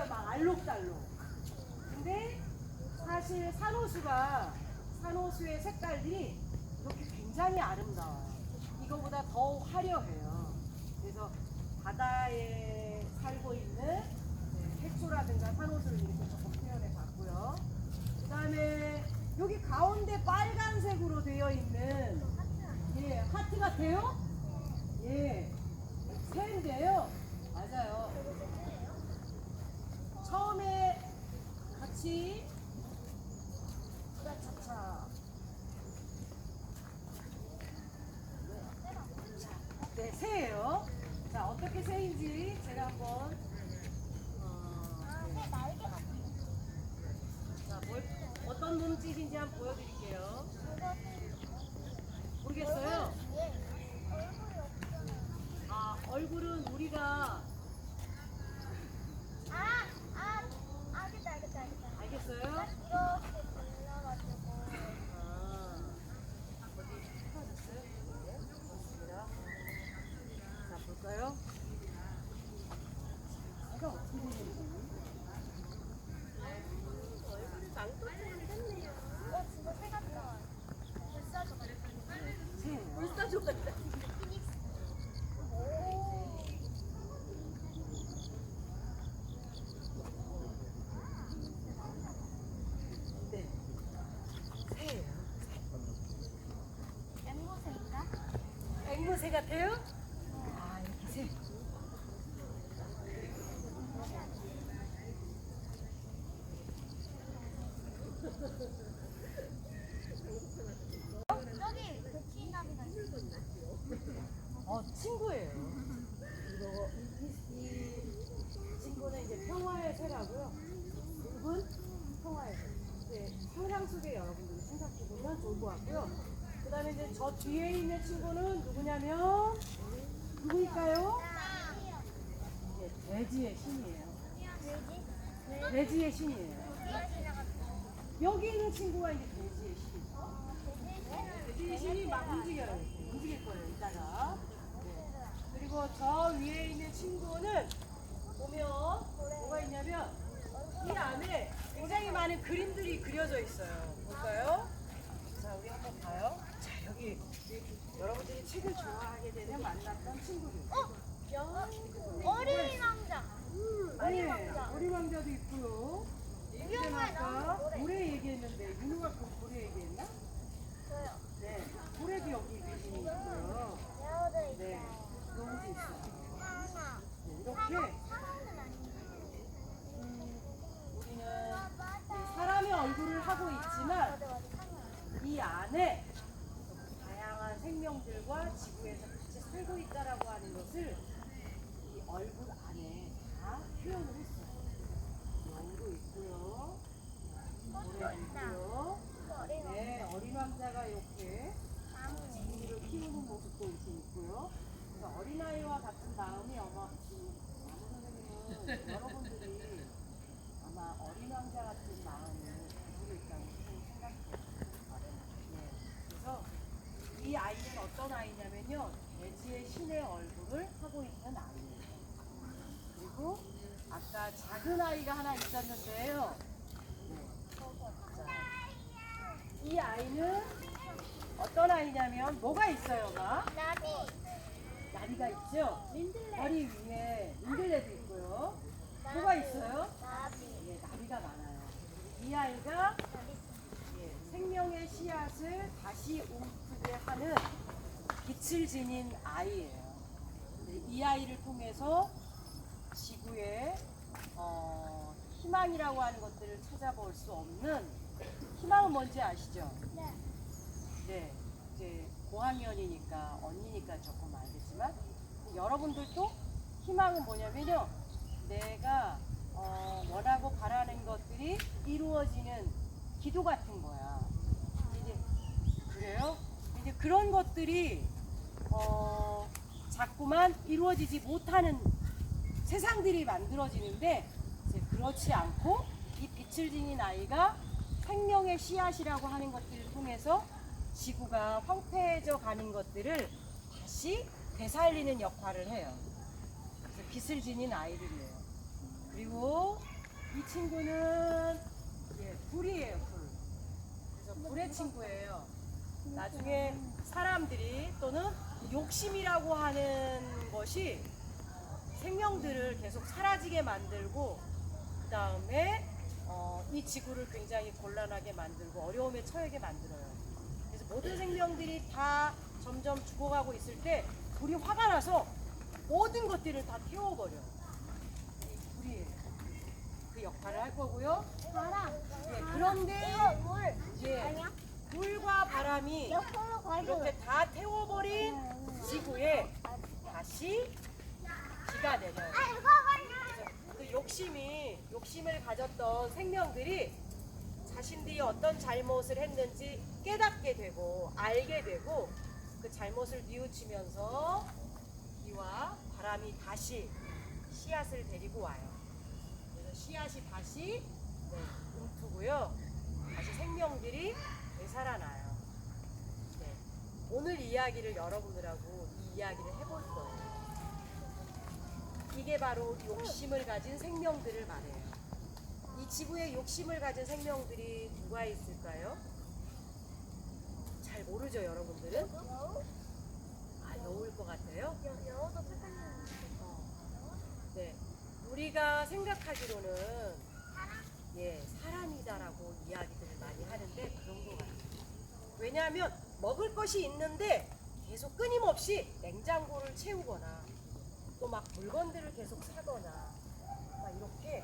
있어요. 막 알록달록. 근데 사실 산호수의 색깔들이 이렇게 굉장히 아름다워요. 이거보다 더 화려해요. 그래서 바다에 살고 있는 해초라든가 산호수를 이렇게 조금 표현해 봤고요. 그 다음에 여기 가운데 빨간색으로 되어 있는 하트 같아요? 예, 새인데요. 맞아요. 처음에 같이 차차차. 네, 새예요. 자, 어떻게 새인지 제가 한번 새 날개 같아. 자, 어떤 몸짓인지 한번 보여드릴게요. 모르겠어요? 얼굴이 없잖아. 아, 얼굴은 우리가 알겠다. 알겠어요? 이렇게 골라가지고. 어디 찾았어요? 네, 좋습니다. 자, 볼까요? 제가 어떻게 되는지. 진짜 새 같다. 불사조 같아. 새예요. 불사조 같다. 네. 새예요. 앵무새인가? 앵무새 같아요? 아, 이렇게 새. 저기 배추나무가 있어. 친구예요. 이 친구는 이제 평화의 새라고요. 이분 평화의 새. 네, 상상 속에 여러분들이 생각해 보면 좋을 것 같고요. 그 다음에 이제 저 뒤에 있는 친구는 누구냐면 누구일까요? 네, 돼지의 신이에요. 돼지의 신이에요. 여기 있는 친구가 이제 돼지의 신이죠. 돼지의 신이 막 움직여요. 움직일 거예요, 이따가. 네. 그리고 저 위에 있는 친구는 보면 뭐가 있냐면 이 안에 굉장히 많은 그림들이 그려져 있어요. 볼까요? 자, 우리 한번 봐요. 자, 여기 여러분들이 책을 좋아하게 되면 만났던 친구들. 어린 왕자. 어린 왕자. 어린 왕자도 있고요. 유명한 아까 고래. 고래 얘기했는데 윤우가 그 고래 얘기했나? 저요. 네, 고래도 여기 계시는 있고요. 여우도 네, 있어요. 너무 있어요. 하나. 네, 이렇게 상어는 아닌데. 우리는 사람의 얼굴을 하고 있지만 맞아. 상어. 이 안에 다양한 생명들과 지구에서 같이 살고 있다라고 하는 것을 이 얼굴 안에 다 표현을 했어요. 여우도 있고요. 고래도 있고요. 네, 어린 왕자가 이렇게 지구를 키우는 모습도 이렇게 있고요. 그래서 어린아이와 같은 마음이 아마 선생님은 여러분들이 아마 어린 왕자 같은 마음을 가지고 있다고 생각해요. 네, 그래서 이 아이는 어떤 아이냐면요, 돼지의 신의 얼굴을 하고 있는 아이예요. 그리고 아까 작은 아이가 하나 있었는데요. 이 아이는 어떤 아이냐면 뭐가 있어요, 막? 나비. 나비가 있죠? 머리 위에 민들레도 있고요. 뭐가 있어요? 나비. 예, 나비가 많아요. 이 아이가 생명의 씨앗을 다시 움트게 하는 빛을 지닌 아이예요. 이 아이를 통해서 지구에 희망이라고 하는 것들을 찾아볼 수 없는, 희망은 뭔지 아시죠? 네. 네, 이제 고학년이니까 언니니까 조금 알겠지만 여러분들도 희망은 뭐냐면요, 내가 원하고 바라는 것들이 이루어지는 기도 같은 거야. 이제 그래요? 이제 그런 것들이 자꾸만 이루어지지 못하는 세상들이 만들어지는데, 이제 그렇지 않고 이 빛을 지닌 아이가 생명의 씨앗이라고 하는 것들을 통해서 지구가 황폐해져 가는 것들을 다시 되살리는 역할을 해요. 그래서 빛을 지닌 아이들이에요. 그리고 이 친구는 불이에요, 불. 그래서 불의 친구예요. 나중에 사람들이 또는 욕심이라고 하는 것이 생명들을 계속 사라지게 만들고 그 다음에 이 지구를 굉장히 곤란하게 만들고 어려움에 처하게 만들어요. 그래서 모든 생명들이 다 점점 죽어가고 있을 때 불이 화가 나서 모든 것들을 다 태워버려. 이 불이 그 역할을 할 거고요. 바람. 그런데 물. 예, 아니야? 불과 바람이 옆으로 가줘. 이렇게 다 태워버린 지구에 다시 비가 내려요. 그 욕심을 가졌던 생명들이 자신들이 어떤 잘못을 했는지 깨닫게 되고 알게 되고 그 잘못을 뉘우치면서 비와 바람이 다시 씨앗을 데리고 와요. 그래서 씨앗이 다시 움트고요. 다시 생명들이 되살아나요. 네. 오늘 이야기를 여러분들하고 이 이야기를 해볼 거예요. 이게 바로 욕심을 가진 생명들을 말해요. 이 지구에 욕심을 가진 생명들이 누가 있을까요? 잘 모르죠, 여러분들은? 아, 여우일 것 같아요? 여우도 착한 네. 우리가 생각하기로는 사람이다라고 이야기들을 많이 하는데 그런 것 같아요. 왜냐하면 먹을 것이 있는데 계속 끊임없이 냉장고를 채우거나 또 막 물건들을 계속 사거나 막 이렇게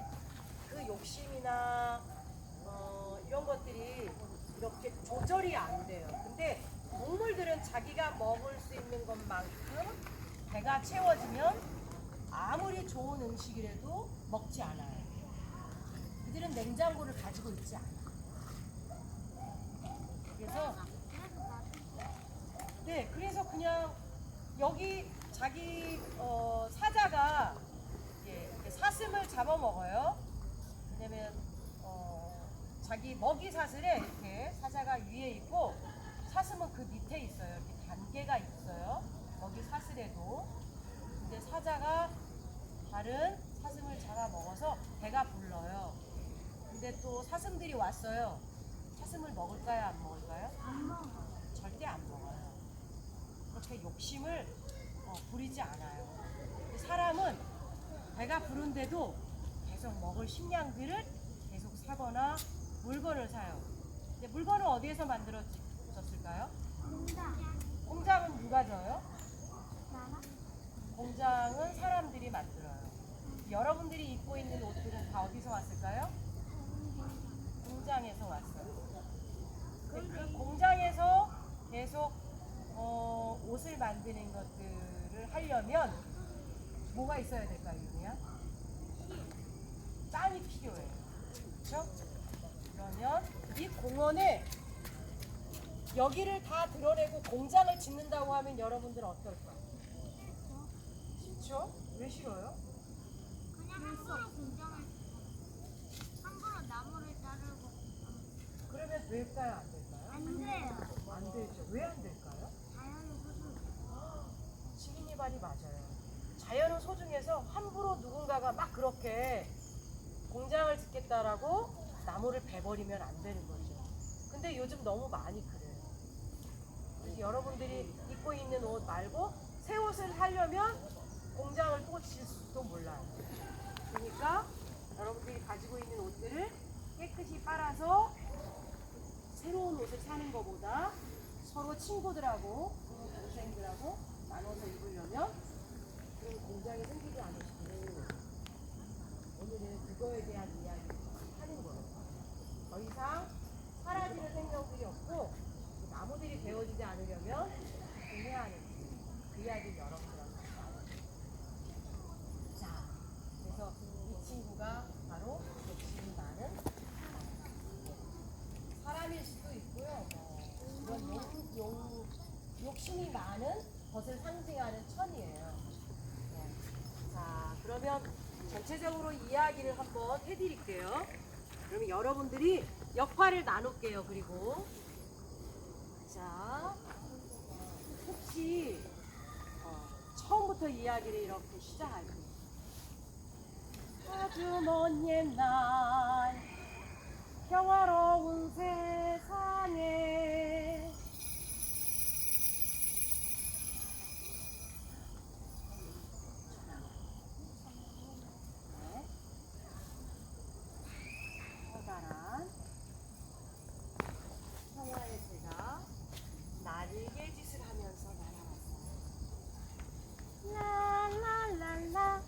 그 욕심이나 이런 것들이 이렇게 조절이 안 돼요. 근데 동물들은 자기가 먹을 수 있는 것만큼 배가 채워지면 아무리 좋은 음식이라도 먹지 않아요. 그들은 냉장고를 가지고 있지 않아요. 그래서 그냥 여기 자기 사자가 이렇게 사슴을 잡아먹어요. 왜냐면 자기 먹이 사슬에 이렇게 사자가 위에 있고 사슴은 그 밑에 있어요. 이렇게 단계가 있어요. 먹이 사슬에도. 근데 사자가 다른 사슴을 잡아먹어서 배가 불러요. 근데 또 사슴들이 왔어요. 사슴을 먹을까요? 안 먹을까요? 안 먹어. 절대 안 먹어요. 그렇게 욕심을 부리지 않아요. 사람은 배가 부른데도 계속 먹을 식량들을 계속 사거나 물건을 사요. 근데 물건은 어디에서 만들어졌을까요? 공장은 누가 져요? 나나? 공장은 사람들이 만들어요. 여러분들이 입고 있는 옷들은 다 어디서 왔을까요? 공장에서 왔어요. 근데 그 공장에서 계속 옷을 만드는 것들을 하려면 뭐가 있어야 될까요, 유미야? 짱이 필요해요. 그렇죠? 그러면 이 공원에 여기를 다 드러내고 공장을 짓는다고 하면 여러분들 어떨까요? 싫죠? 왜 싫어요? 그냥 함부로 공장을 함부로 나무를 자르고 그러면 될까요? 안 될까요? 안 돼요. 안 되죠. 왜 안 될까요? 자연은 소중. 시린이 말이 맞아요. 자연은 소중해서 함부로 누군가가 막 그렇게 공장을 짓겠다라고 나무를 베버리면 안 되는 거죠. 근데 요즘 너무 많이 그래요. 그래서 여러분들이 입고 있는 옷 말고 새 옷을 하려면 공장을 또 질지도 몰라요. 그러니까 여러분들이 가지고 있는 옷들을 깨끗이 빨아서 새로운 옷을 사는 것보다 서로 친구들하고 동생들하고 나눠서 입으려면 그런 공장이 생기지 않으시고 오늘은 그거에 대한 이야기를 하는 거예요. 더 이상 사라지는 생명들이 없고 나무들이 베어지지 않으려면 해야 하는지 그 이야기를 여러분들한테 나눠요. 자, 그래서 이 친구가 바로 욕심이 많은 사람일 수도 있고요. 이런 욕심이 많은 것을 상징하는 천이에요. 네. 자, 그러면 전체적으로 이야기를 한번 해드릴게요. 그러면 여러분들이 역할을 나눌게요. 그리고 자, 혹시 처음부터 이야기를 이렇게 시작할게요. 아주 먼 옛날 평화로운 세상에 커다란 평화의 새가 날개짓을 하면서 날아왔어요. 라라라라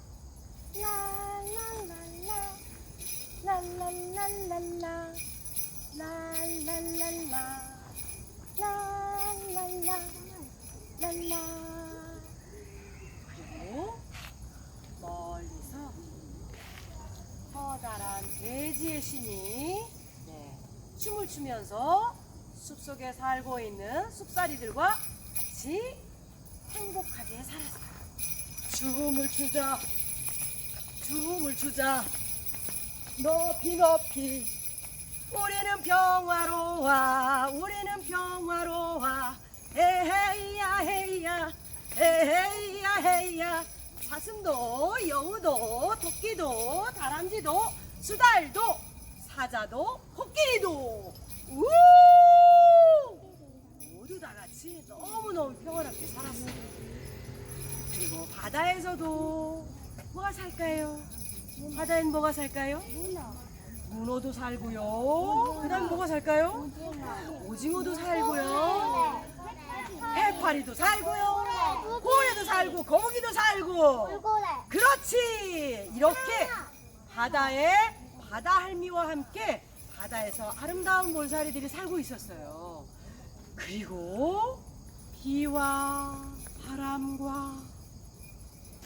라라라라 라라라라라 라라라라 라라라라 그리고 멀리서 커다란 돼지의 신이 춤을 추면서 숲속에 살고 있는 숲살이들과 같이 행복하게 살았어요. 춤을 추자, 춤을 추자, 높이 높이. 우리는 평화로워, 우리는 평화로워. 헤헤이야 헤이야, 헤헤이야 헤이야. 사슴도 여우도 토끼도 다람쥐도 수달도 사자도 코끼리도 우! 모두 다 같이 너무너무 평화롭게 살았어요. 그리고 바다에서도 뭐가 살까요? 바다엔 뭐가 살까요? 문어도 살고요. 그 다음 뭐가 살까요? 오징어도 살고요. 해파리도 살고요. 고래도 살고 거북이도 살고. 돌고래 그렇지. 이렇게 바다에 바다 할미와 함께 바다에서 아름다운 몰살이들이 살고 있었어요. 그리고 비와 바람과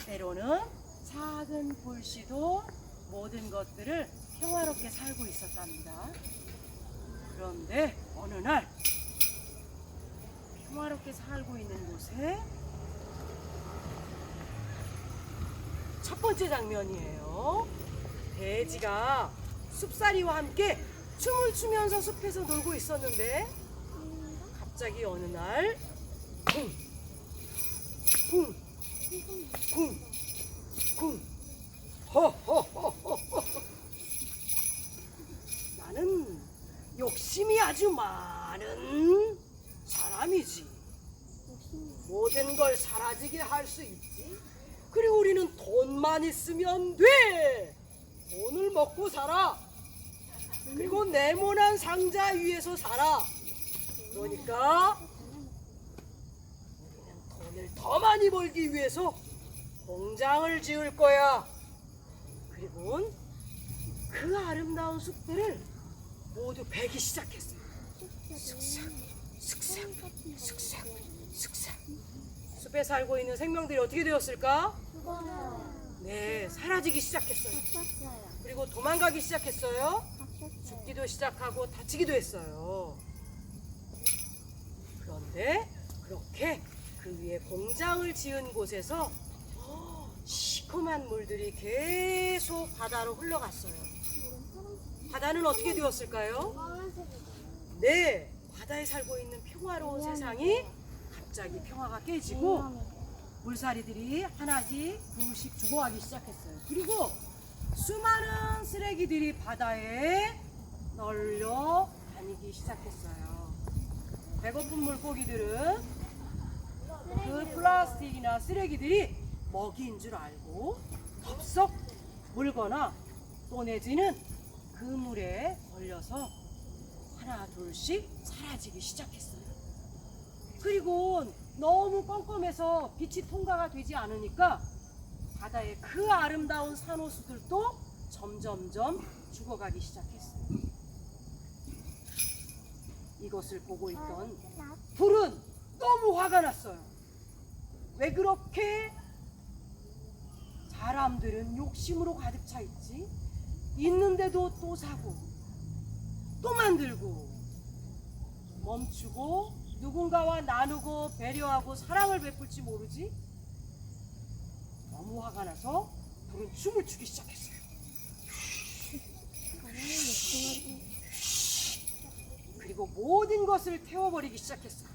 때로는 작은 불씨도 모든 것들을 평화롭게 살고 있었답니다. 그런데 어느 날 평화롭게 살고 있는 곳에 첫 번째 장면이에요. 돼지가 숲살이와 함께 춤을 추면서 숲에서 놀고 있었는데 갑자기 어느 날 쿵, 쿵, 쿵, 쿵, 허허허허허. 나는 욕심이 아주 많은 사람이지. 모든 걸 사라지게 할 수 있지. 그리고 우리는 돈만 있으면 돼. 돈을 먹고 살아. 그리고 네모난 상자 위에서 살아. 그러니까 우리는 돈을 더 많이 벌기 위해서 공장을 지을 거야. 그리고 그 아름다운 숲들을 모두 베기 시작했어요. 슥싹, 슥싹, 슥싹, 슥싹. 숲에 살고 있는 생명들이 어떻게 되었을까? 네, 사라지기 시작했어요. 그리고 도망가기 시작했어요. 죽기도 시작하고 다치기도 했어요. 그런데 그렇게 그 위에 공장을 지은 곳에서 시커먼 물들이 계속 바다로 흘러갔어요. 바다는 어떻게 되었을까요? 네, 바다에 살고 있는 평화로운 세상이 갑자기 평화가 깨지고 물살이들이 하나씩 둘씩 죽어가기 시작했어요. 그리고 수많은 쓰레기들이 바다에 널려 다니기 시작했어요. 배고픈 물고기들은 그 플라스틱이나 쓰레기들이 먹이인 줄 알고 덥석 물거나 또 내지는 그 물에 걸려서 하나 둘씩 사라지기 시작했어요. 그리고 너무 껌껌해서 빛이 통과가 되지 않으니까 바다의 그 아름다운 산호수들도 점점점 죽어가기 시작했어요. 이것을 보고 있던 불은 너무 화가 났어요. 왜 그렇게 사람들은 욕심으로 가득 차 있지? 있는데도 또 사고 또 만들고 멈추고 누군가와 나누고 배려하고 사랑을 베풀지 모르지? 너무 화가 나서 불은 춤을 추기 시작했어요. 그리고 모든 것을 태워버리기 시작했어요.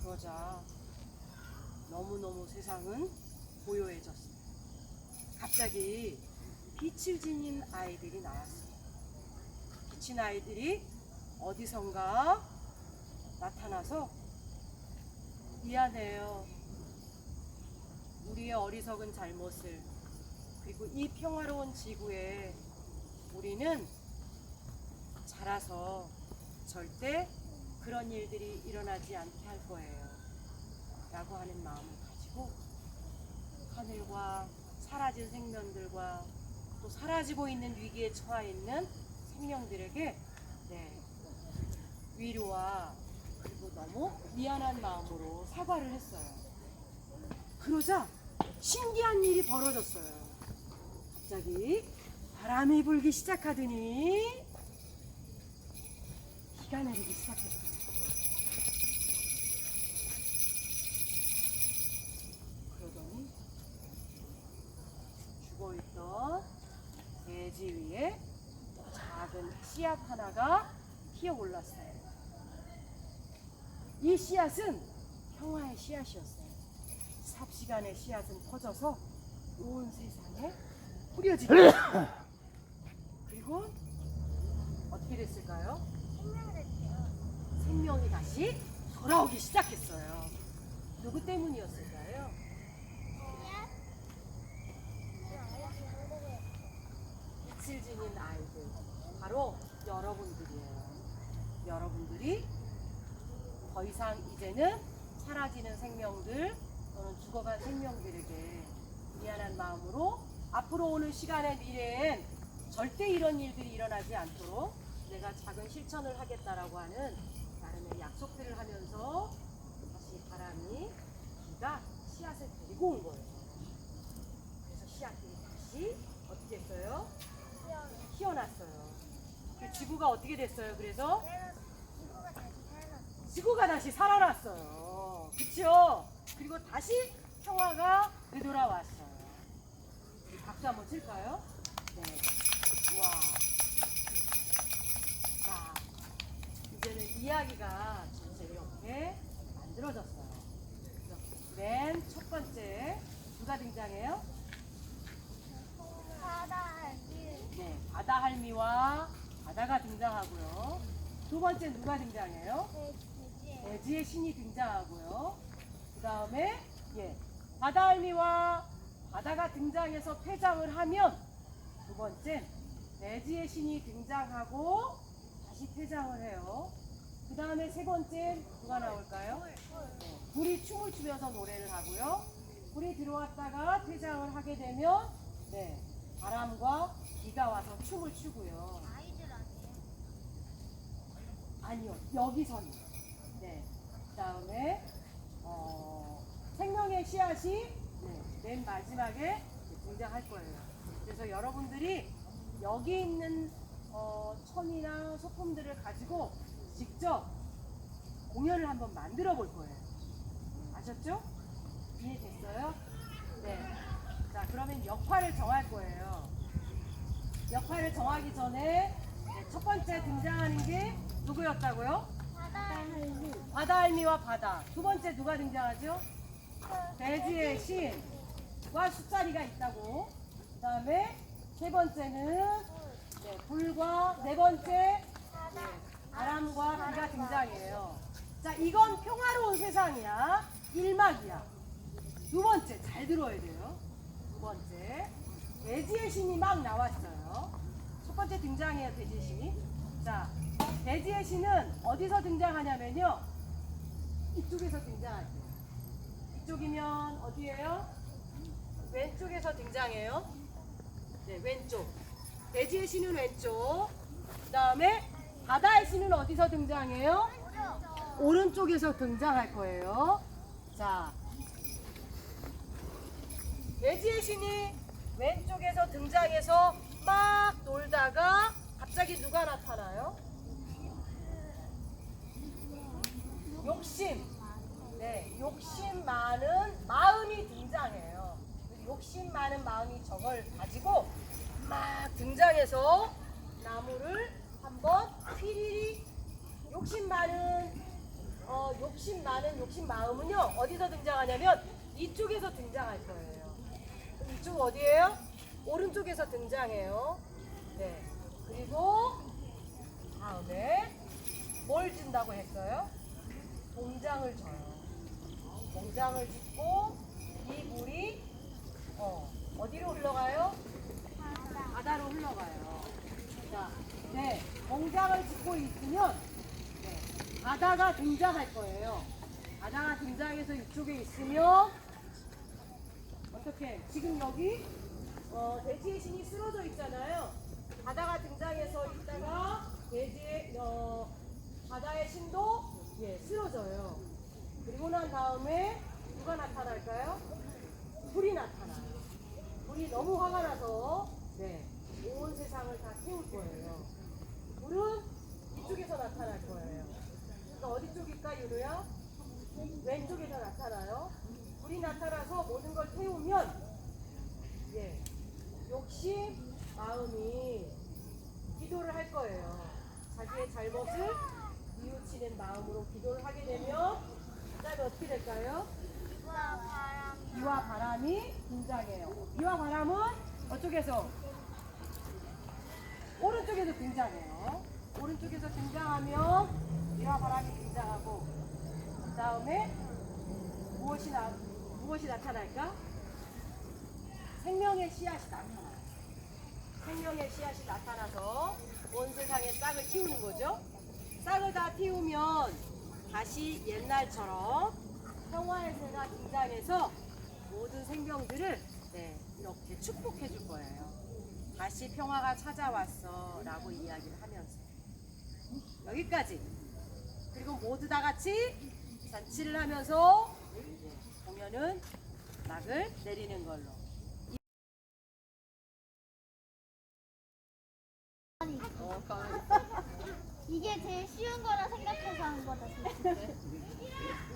그러자 너무너무 세상은 고요해졌어요. 갑자기 빛을 지닌 아이들이 나왔어요. 빛인 아이들이 어디선가 나타나서 미안해요. 우리의 어리석은 잘못을, 그리고 이 평화로운 지구에 우리는 자라서 절대 그런 일들이 일어나지 않게 할 거예요. 라고 하는 마음을 가지고 하늘과 사라진 생명들과 또 사라지고 있는 위기에 처해 있는 생명들에게 위로와 그리고 너무 미안한 마음으로 사과를 했어요. 그러자 신기한 일이 벌어졌어요. 갑자기 바람이 불기 시작하더니 비가 내리기 시작했어요. 그러더니 죽어있던 대지 위에 작은 씨앗 하나가 피어올랐어요. 이 씨앗은 평화의 씨앗이었어요. 삽시간에 씨앗은 퍼져서 온 세상에 뿌려지고 그리고 어떻게 됐을까요? 생명이 다시 돌아오기 시작했어요. 누구 때문이었을까요? 빛을 지닌 아이들, 바로 여러분들이에요. 여러분들이 더 이상 이제는 사라지는 생명들 또는 죽어간 생명들에게 미안한 마음으로 앞으로 오는 시간의 미래엔 절대 이런 일들이 일어나지 않도록 내가 작은 실천을 하겠다라고 하는 나름의 약속들을 하면서 다시 바람이, 비가 씨앗을 데리고 온 거예요. 그래서 씨앗들이 다시 어떻게 했어요? 피어났어요. 그 지구가 어떻게 됐어요? 그래서 지구가 다시 살아났어요. 그쵸? 그리고 다시 평화가 되돌아왔어요. 박수 한번 칠까요? 네. 와. 자, 이제는 이야기가 전체 이렇게 만들어졌어요. 맨 첫 번째 누가 등장해요? 네, 바다 할미와 바다가 등장하고요. 두 번째 누가 등장해요? 돼지의 신이 등장하고요. 그 다음에 바다 할미와 바다가 등장해서 퇴장을 하면 두 번째 돼지의 신이 등장하고 다시 퇴장을 해요. 그 다음에 세 번째 누가 나올까요? 불이 춤을 추면서 노래를 하고요. 불이 들어왔다가 퇴장을 하게 되면 바람과 비가 와서 춤을 추고요. 아니요, 여기서는 그 다음에 생명의 씨앗이 맨 마지막에 등장할 거예요. 그래서 여러분들이 여기 있는 천이나 소품들을 가지고 직접 공연을 한번 만들어 볼 거예요. 아셨죠? 이해됐어요? 네. 자, 그러면 역할을 정할 거예요. 역할을 정하기 전에 첫 번째 등장하는 게 누구였다고요? 바다 할미와 바다. 두 번째 누가 등장하죠? 돼지의 신과 숫자리가 있다고. 그 다음에 세 번째는 불과, 네 번째 바람과 비가 등장해요. 자, 이건 평화로운 세상이야. 1막이야. 두 번째, 잘 들어야 돼요. 두 번째, 돼지의 신이 막 나왔어요. 첫 번째 등장해요, 돼지의 신이. 자, 돼지의 신은 어디서 등장하냐면요. 이쪽에서 등장할게요. 이쪽이면 어디예요? 왼쪽에서 등장해요. 네, 왼쪽. 돼지의 신은 왼쪽. 그 다음에 바다의 신은 어디서 등장해요? 오른쪽에서 등장할 거예요. 자, 돼지의 신이 왼쪽에서 등장해서 막 놀다가 갑자기 누가 나타나요? 욕심. 욕심 많은 마음이 등장해요. 욕심 많은 마음이 저걸 가지고 막 등장해서 나무를 한번 휘리리 욕심 많은 마음은요 어디서 등장하냐면 이쪽에서 등장할 거예요. 이쪽 어디예요? 오른쪽에서 등장해요. 네. 그리고 다음에 뭘 진다고 했어요? 동장을 져요. 동장을 짓고 이 물이 어디로 흘러가요? 바다로 흘러가요. 자, 네. 동장을 짓고 있으면 네, 바다가 등장할 거예요. 바다가 등장해서 이쪽에 있으면 어떻게? 지금 여기 대지의 신이 쓰러져 있잖아요. 바다가 등장해서 있다가 대지의 바다의 신도 쓰러져요. 그리고 난 다음에 누가 나타날까요? 불이 나타나요. 불이 너무 화가 나서 온 세상을 다 태울 거예요. 불은 이쪽에서 나타날 거예요. 그러니까 어디 쪽일까, 유루야? 왼쪽에서 나타나요. 불이 나타나서 모든 걸 태우면 욕심 마음이 기도를 할 거예요. 자기의 잘못을 뉘우치는 마음으로 기도를 하게 되면 그다음에 어떻게 될까요? 비와 바람이 등장해요. 비와 바람은 어쪽에서? 오른쪽에서 등장해요. 오른쪽에서 등장하면 비와 바람이 등장하고 그 다음에 무엇이 나타날까? 생명의 씨앗이 나타나요. 생명의 씨앗이 나타나서 온 세상에 싹을 틔우는 거죠. 싹을 다 틔우면 다시 옛날처럼 평화의 새가 등장해서 모든 생명들을 이렇게 축복해 줄 거예요. 다시 평화가 찾아왔어 라고 이야기를 하면서 여기까지. 그리고 모두 다 같이 잔치를 하면서 공연은 막을 내리는 걸로. 이게 제일 쉬운 거라 생각해서 한 거다.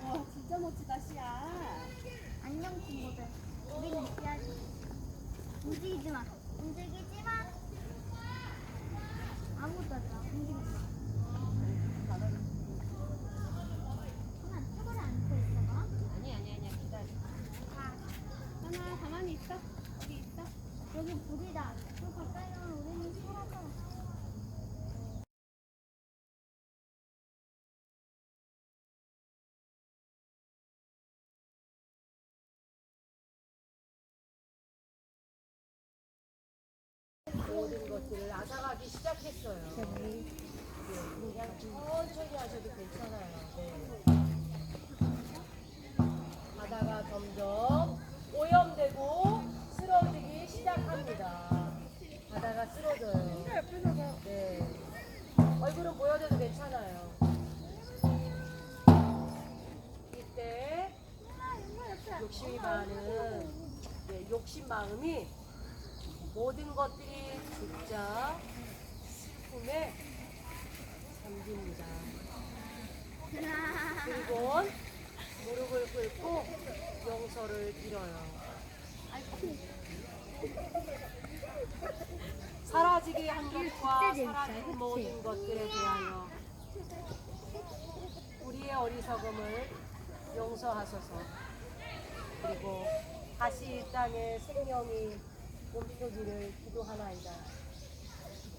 우와, 진짜 멋지다, 씨야. 안녕 친구들. 우리는 씨앗이. 움직이지 마. 움직이지 마. 아무도 안 움직이지 마. 하나 턱을 안고 있어봐. 아니야, 기다려. 하나 가만히 있어. 어디 있어? 여기 불이다. 불 가까이 오면 우리는 살아서. 모든 것들을 앗아가기 시작했어요. 그냥 천천히 하셔도 괜찮아요. 바다가 점점 오염되고 쓰러지기 시작합니다. 바다가 쓰러져요. 얼굴은 보여줘도 괜찮아요. 이때 욕심이 많은 욕심 마음이 모든 것들이 진짜 슬픔에 잠깁니다. 그리고 무릎을 꿇고 용서를 빌어요. 사라지게 한 것과 사라진 모든 것들에 대하여 우리의 어리석음을 용서하소서. 그리고 다시 이 땅에 생명이 멈추기를 기도하나이다.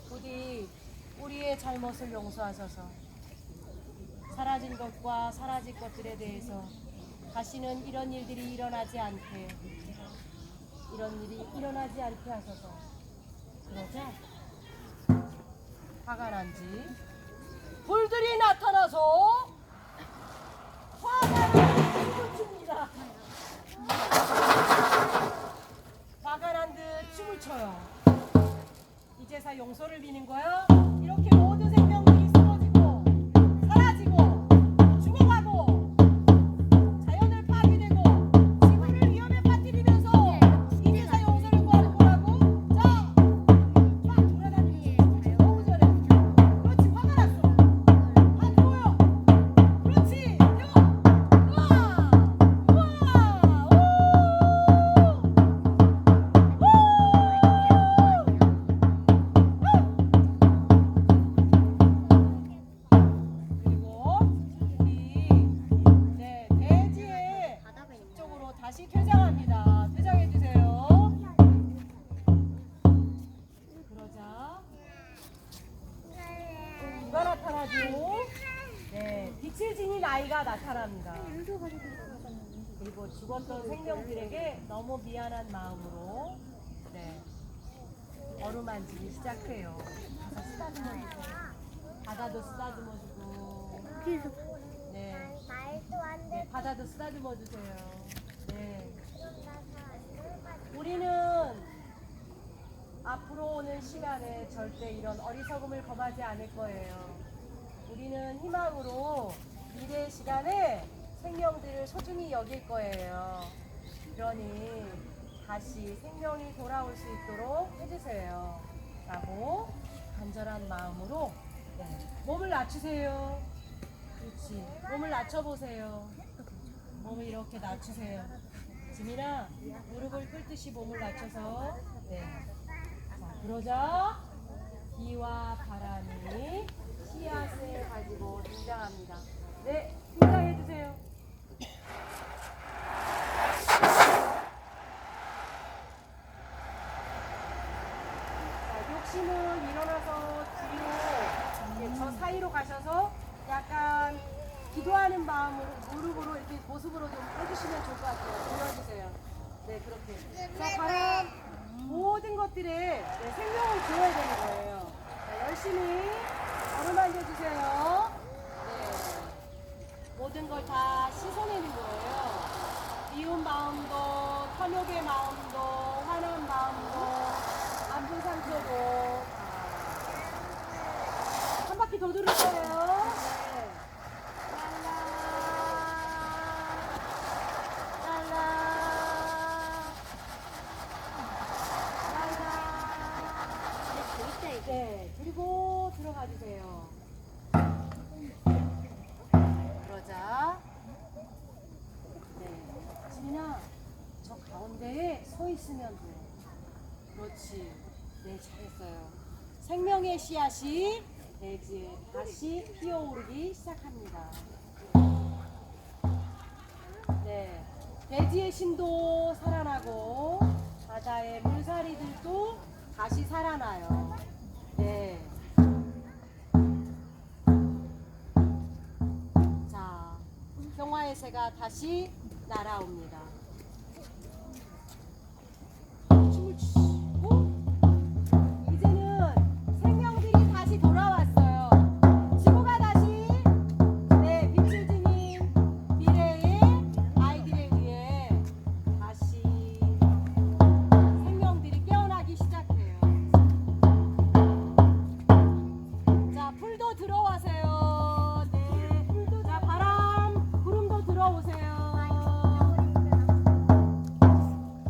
부디 우리의 잘못을 용서하소서. 사라진 것과 사라질 것들에 대해서 다시는 이런 일들이 일어나지 않게, 이런 일이 일어나지 않게 하소서. 그러자 화가 난지 불들이 나타나서 화가 나는 춤을 춥니다. 화가 난 듯 춤을 춰요. 이제서 용서를 비는 거야. 이렇게 모든 생명들이 쓰러지고 사라지고 죽어가고 자연을 파괴되고 지구를 위험에 빠뜨리면서 이제서 용서를 구하는 거라고. 자, 막 돌아다니면서 너무 잘해. 그렇지, 화가 났어. 안 보여. 그렇지, 태워. 우와, 우와, 오. 그리고 우리 대지의 쪽으로 다시 퇴장합니다. 퇴장해 주세요. 시가 나타납니다. 그리고 죽었던 생명들에게 너무 미안한 마음으로 네, 어루만지기 시작해요. 가서 쓰다듬어주고 바다도 쓰다듬어주고 네, 네, 바다도 쓰다듬어주세요. 네. 우리는 앞으로 오는 시간에 절대 이런 어리석음을 범하지 않을 거예요. 우리는 희망으로 미래의 시간에 생명들을 소중히 여길 거예요. 그러니 다시 생명이 돌아올 수 있도록 해주세요. 라고 간절한 마음으로 네, 몸을 낮추세요. 그렇지. 몸을 낮춰보세요. 몸을 이렇게 낮추세요. 지민아, 무릎을 꿇듯이 몸을 낮춰서 네. 자, 그러자 비와 바람이 씨앗을 가지고 등장합니다. 네, 등장해주세요. 자, 욕심은 일어나서 뒤로 네, 저 사이로 가셔서 약간 기도하는 마음으로 무릎으로 이렇게 모습으로 좀 해주시면 좋을 것 같아요. 보여주세요. 네, 그렇게. 자, 바람 모든 것들에 네, 생명을 줘야 되는 거예요. 자, 열심히 어루만져 주세요. 네, 모든 걸 다 씻어내는 거예요. 미운 마음도, 탐욕의 마음도, 화난 마음도, 안부 상처도 한 바퀴 더 돌을 거예요. 네. 네, 그리고 들어가 주세요. 그러자. 네, 지민아, 저 가운데에 서 있으면 돼. 그렇지. 네, 잘했어요. 생명의 씨앗이 대지에 다시 피어오르기 시작합니다. 네, 대지의 신도 살아나고 바다의 물살이들도 다시 살아나요. 네. 자, 평화의 새가 다시 날아옵니다. 춤을 추고 이제는 생명들이 다시 돌아왔어요. 지구가 다시 네, 빛을 지닌 미래의 아이들에 의해 다시 생명들이 깨어나기 시작해요. 자, 풀도 들어와세요. 네, 풀도. 자, 바람, 구름도 들어오세요.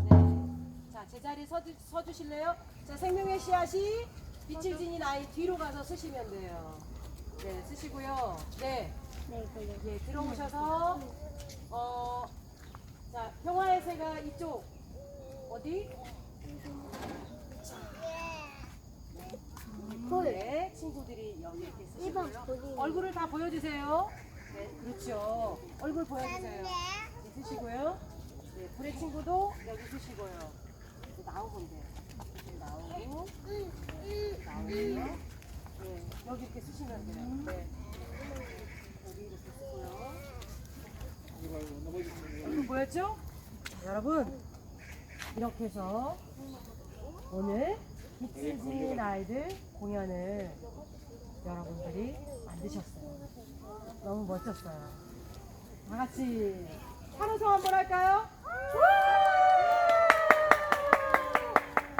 네. 자, 제자리 서주실래요? 자, 생명의 씨앗이 빛을 지닌 아이 뒤로 가서 쓰시면 돼요. 네, 쓰시고요. 네, 예, 들어오셔서 자, 평화의 새가 이쪽 어디? 네, 친구들이 여기 이렇게 쓰시고요. 얼굴을 다 보여주세요. 네, 그렇죠. 얼굴 보여주세요. 네, 쓰시고요. 네, 불의 친구도 여기 쓰시고요. 이제 나오면 돼요. 이렇게 나오고, 나오고요. 네, 여기 이렇게 쓰시면 돼요. 네. 여기 이렇게 쓰고요. 얼굴 보였죠? 자, 여러분, 이렇게 해서 오늘 빛을 지닌 아이들 공연을 여러분들이 만드셨어요. 너무 멋졌어요. 다 같이 환호성 한번 할까요?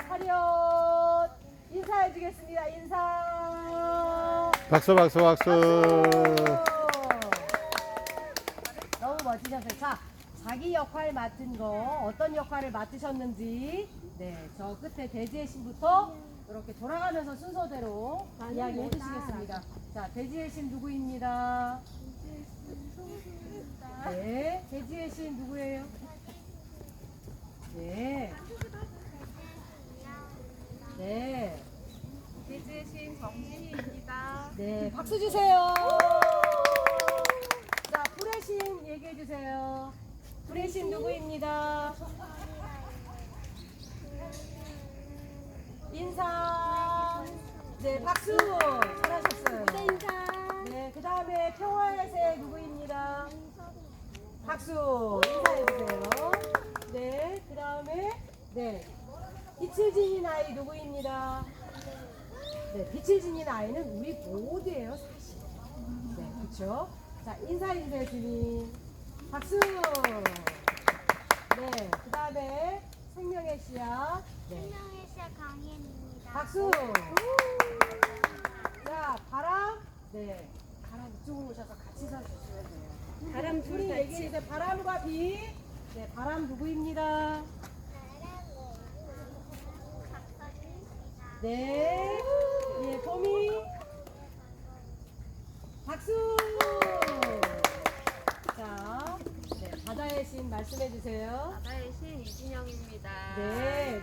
차렷 인사해 주겠습니다. 인사. 박수 박수 박수. 너무 멋지셨어요. 자, 자기 역할 맡은 거 어떤 역할을 맡으셨는지 네, 저 끝에 대지의 신부터 이렇게 돌아가면서 순서대로 이야기해 주시겠습니다. 자, 대지의 신 누구입니다? 네, 대지의 신 누구예요? 네. 네. 대지의 신 정진희입니다. 네, 박수 주세요. 자, 불의 신 얘기해 주세요. 불의 신 누구입니다? 인사. 네, 박수. 잘하셨어요. 인사. 네, 그 다음에 평화의 새 누구입니다? 박수 인사해주세요. 네, 그 다음에 네 빛을 지닌 아이 누구입니다? 네, 빛을 지닌 아이는 우리 모두예요, 사실. 네, 그렇죠. 자, 인사해주세요, 주민. 박수. 네, 그 다음에 생명의 씨앗. 네, 생명의 시작 강희입니다. 박수. 자, 바람. 네, 바람 이쪽으로 오셔서 같이 서주시면 돼요. 바람 둘이 얘기해주세요. 바람과 비. 네, 바람 누구입니다? 네. 예, 봄이. 박수. 자, 네, 바다의 신 말씀해 주세요. 바다의 신 이진영입니다. 네,